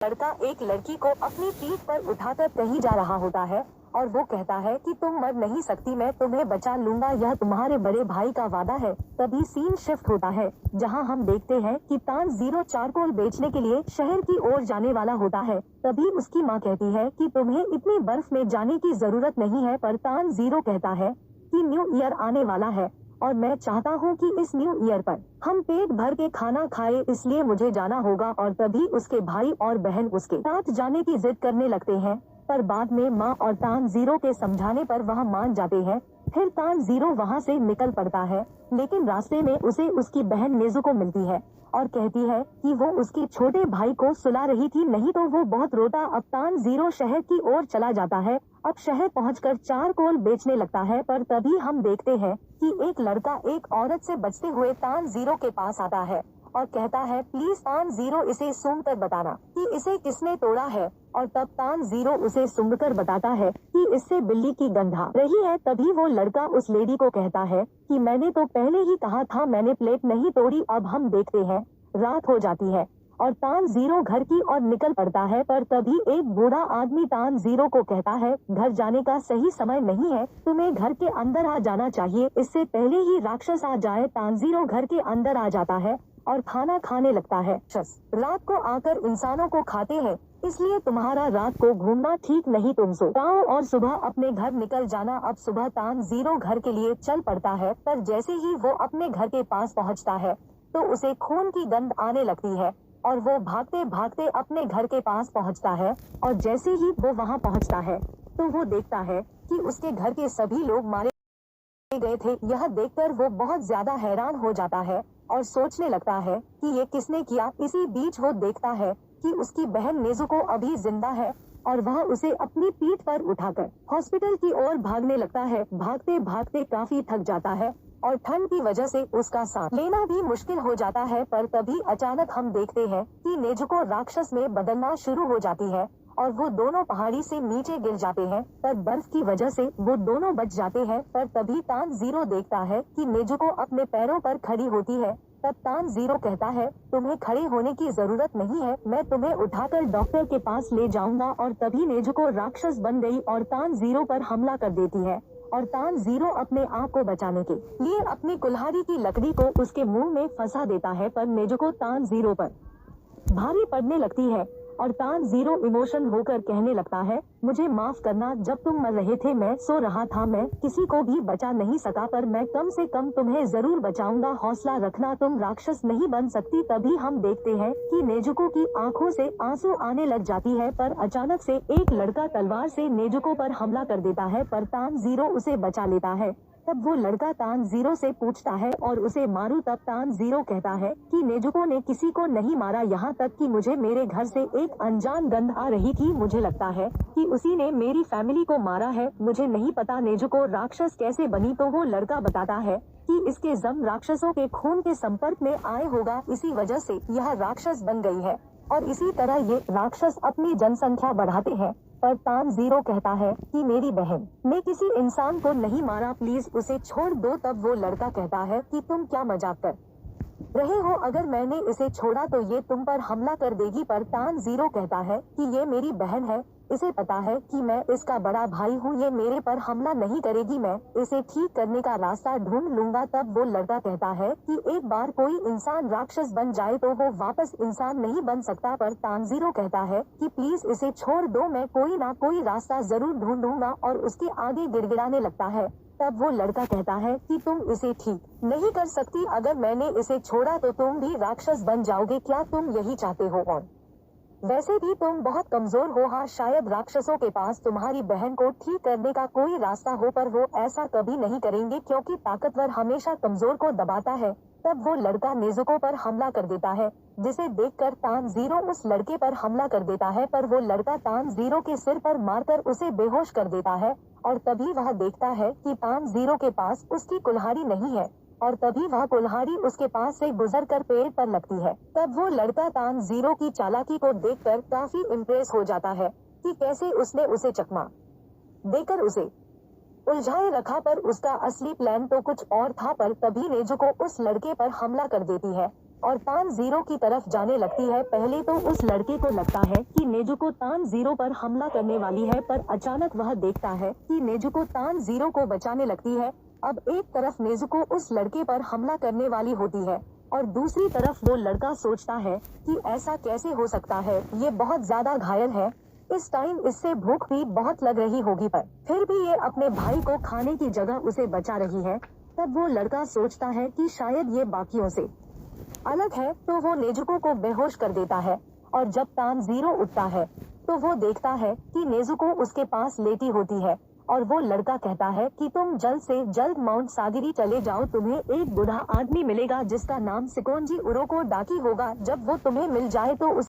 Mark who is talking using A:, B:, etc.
A: लड़का एक लड़की को अपनी पीठ पर उठाकर कहीं जा रहा होता है और वो कहता है कि तुम मर नहीं सकती, मैं तुम्हें बचा लूंगा, यह तुम्हारे बड़े भाई का वादा है। तभी सीन शिफ्ट होता है जहां हम देखते हैं कि तानजीरो चारकोल बेचने के लिए शहर की ओर जाने वाला होता है। तभी उसकी माँ कहती है कि तुम्हें इतनी बर्फ में जाने की जरूरत नहीं है, पर तानजीरो कहता है कि न्यू ईयर आने वाला है और मैं चाहता हूँ कि इस न्यू ईयर पर हम पेट भर के खाना खाए, इसलिए मुझे जाना होगा। और तभी उसके भाई और बहन उसके साथ जाने की जिद करने लगते हैं, पर बाद में माँ और तानजीरो के समझाने पर वह मान जाते हैं। फिर तानजीरो वहाँ से निकल पड़ता है, लेकिन रास्ते में उसे उसकी बहन नेजुको मिलती है और कहती है कि वो उसके छोटे भाई को सुला रही थी, नहीं तो वो बहुत रोता। अब तानजीरो शहर की ओर चला जाता है। अब शहर पहुंचकर चारकोल बेचने लगता है, पर तभी हम देखते हैं कि एक लड़का एक औरत से बचते हुए तानजीरो के पास आता है और कहता है प्लीज तानजीरो इसे सूंघ कर बताना कि इसे किसने तोड़ा है। और तब तानजीरो उसे सूंघ कर बताता है कि इससे बिल्ली की गंध आ रही है। तभी वो लड़का उस लेडी को कहता है कि मैंने तो पहले ही कहा था, मैंने प्लेट नहीं तोड़ी। अब हम देखते हैं रात हो जाती है और तानजीरो घर की ओर निकल पड़ता है, पर तभी एक बूढ़ा आदमी तानजीरो को कहता है घर जाने का सही समय नहीं है, तुम्हें घर के अंदर आ जाना चाहिए, इससे पहले ही राक्षस आ जाए। तानजीरो घर के अंदर आ जाता है और खाना खाने लगता है। रात को आकर इंसानों को खाते हैं, इसलिए तुम्हारा रात को घूमना ठीक नहीं, तुम सो जाओ और सुबह अपने घर निकल जाना। अब सुबह तानजीरो घर के लिए चल पड़ता है, पर जैसे ही वो अपने घर के पास पहुंचता है तो उसे खून की गंध आने लगती है और वो भागते भागते अपने घर के पास पहुंचता है। और जैसे ही वो वहां पहुंचता है तो वो देखता है कि उसके घर के सभी लोग मारे गए थे। यह देखकर वो बहुत ज्यादा हैरान हो जाता है और सोचने लगता है कि ये किसने किया। इसी बीच वो देखता है कि उसकी बहन नेजुको अभी जिंदा है और वह उसे अपनी पीठ पर उठाकर हॉस्पिटल की ओर भागने लगता है। भागते भागते काफी थक जाता है और ठंड की वजह से उसका सांस लेना भी मुश्किल हो जाता है, पर तभी अचानक हम देखते हैं कि नेजुको राक्षस में बदलना शुरू हो जाती है और वो दोनों पहाड़ी से नीचे गिर जाते हैं, पर बर्फ की वजह से वो दोनों बच जाते हैं। पर तभी तानजीरो देखता है कि नेजुको अपने पैरों पर खड़ी होती है। तब तानजीरो कहता है तुम्हें खड़े होने की जरूरत नहीं है, मैं तुम्हें उठाकर डॉक्टर के पास ले जाऊंगा। और तभी नेजुको राक्षस बन गई और तानजीरो पर हमला कर देती है और तानजीरो अपने आप को बचाने के लिए अपनी कुल्हाड़ी की लकड़ी को उसके मुंह में फंसा देता है, पर नेजुको तानजीरो पर भारी पड़ने लगती है और तानजीरो इमोशन होकर कहने लगता है मुझे माफ करना, जब तुम मर रहे थे मैं सो रहा था, मैं किसी को भी बचा नहीं सका, पर मैं कम से कम तुम्हें जरूर बचाऊंगा, हौसला रखना, तुम राक्षस नहीं बन सकती। तभी हम देखते हैं कि नेजुको की आंखों से आंसू आने लग जाती है, पर अचानक से एक लड़का तलवार से नेजुको पर हमला कर देता है, पर तानजीरो उसे बचा लेता है। तब वो लड़का तानजीरो से पूछता है और उसे मारू। तब तानजीरो कहता है कि नेजुको ने किसी को नहीं मारा, यहाँ तक कि मुझे मेरे घर से एक अनजान गंध आ रही थी, मुझे लगता है कि उसी ने मेरी फैमिली को मारा है, मुझे नहीं पता नेजुको राक्षस कैसे बनी। तो वो लड़का बताता है कि इसके जम राक्षसों के खून के संपर्क में आए होगा, इसी वजह से यह राक्षस बन गई है और इसी तरह ये राक्षस अपनी जनसंख्या बढ़ाते हैं। पर तानजीरो कहता है कि मेरी बहन ने किसी इंसान को नहीं मारा, प्लीज उसे छोड़ दो। तब वो लड़का कहता है कि तुम क्या मजाक कर रहे हो, अगर मैंने इसे छोड़ा तो ये तुम पर हमला कर देगी। पर तानजीरो कहता है कि ये मेरी बहन है, इसे पता है कि मैं इसका बड़ा भाई हूँ, ये मेरे पर हमला नहीं करेगी, मैं इसे ठीक करने का रास्ता ढूंढ लूंगा। तब वो लड़का कहता है कि एक बार कोई इंसान राक्षस बन जाए तो वो वापस इंसान नहीं बन सकता। पर तानजीरो कहता है कि प्लीज इसे छोड़ दो, मैं कोई ना कोई रास्ता जरूर ढूंढूंगा और उसके आगे गिड़गिड़ाने लगता है। तब वो लड़का कहता है कि तुम इसे ठीक नहीं कर सकती, अगर मैंने इसे छोड़ा तो तुम भी राक्षस बन जाओगे, क्या तुम यही चाहते हो? और वैसे भी तुम बहुत कमजोर हो, हाँ शायद राक्षसों के पास तुम्हारी बहन को ठीक करने का कोई रास्ता हो, पर वो ऐसा कभी नहीं करेंगे क्योंकि ताकतवर हमेशा कमजोर को दबाता है। तब वो लड़का नेजुको पर हमला कर देता है, जिसे देखकर तानजीरो उस लड़के पर हमला कर देता है, पर वो लड़का तानजीरो के सिर पर मारकर उसे बेहोश कर देता है। और तभी वह देखता है कि तानजीरो के पास उसकी कुल्हाड़ी नहीं है और तभी वह कुल्हाड़ी उसके पास से गुजरकर पेड़ पर लगती है। तब वो लड़का तानजीरो की चालाकी को देखकर काफी इम्प्रेस हो जाता है कि कैसे उसने उसे चकमा देकर उसे उलझाए रखा, पर उसका असली प्लान तो कुछ और था। पर तभी नेजुको उस लड़के पर हमला कर देती है और तानजीरो की तरफ जाने लगती है। पहले तो उस लड़के को लगता है कि नेजुको तानजीरो पर हमला करने वाली है, पर अचानक वह देखता है कि नेजुको तानजीरो को बचाने लगती है। अब एक तरफ नेजुको उस लड़के पर हमला करने वाली होती है और दूसरी तरफ वो लड़का सोचता है कि ऐसा कैसे हो सकता है, ये बहुत ज्यादा घायल है, इस टाइम इससे भूख भी बहुत लग रही होगी, पर फिर भी ये अपने भाई को खाने की जगह उसे बचा रही है। तब वो लड़का सोचता है कि शायद ये बाकियों से अलग है, तो वो नेजुको को बेहोश कर देता है। और जब तानजीरो उठता है तो वो देखता है कि नेजुको उसके पास लेटी होती है और वो लड़का कहता है कि तुम जल्द से जल्द माउंट सागिरी चले जाओ, तुम्हें एक बूढ़ा आदमी मिलेगा जिसका नाम सिकोंजी उरोको डाकी होगा। जब वो तुम्हें मिल जाए तो उस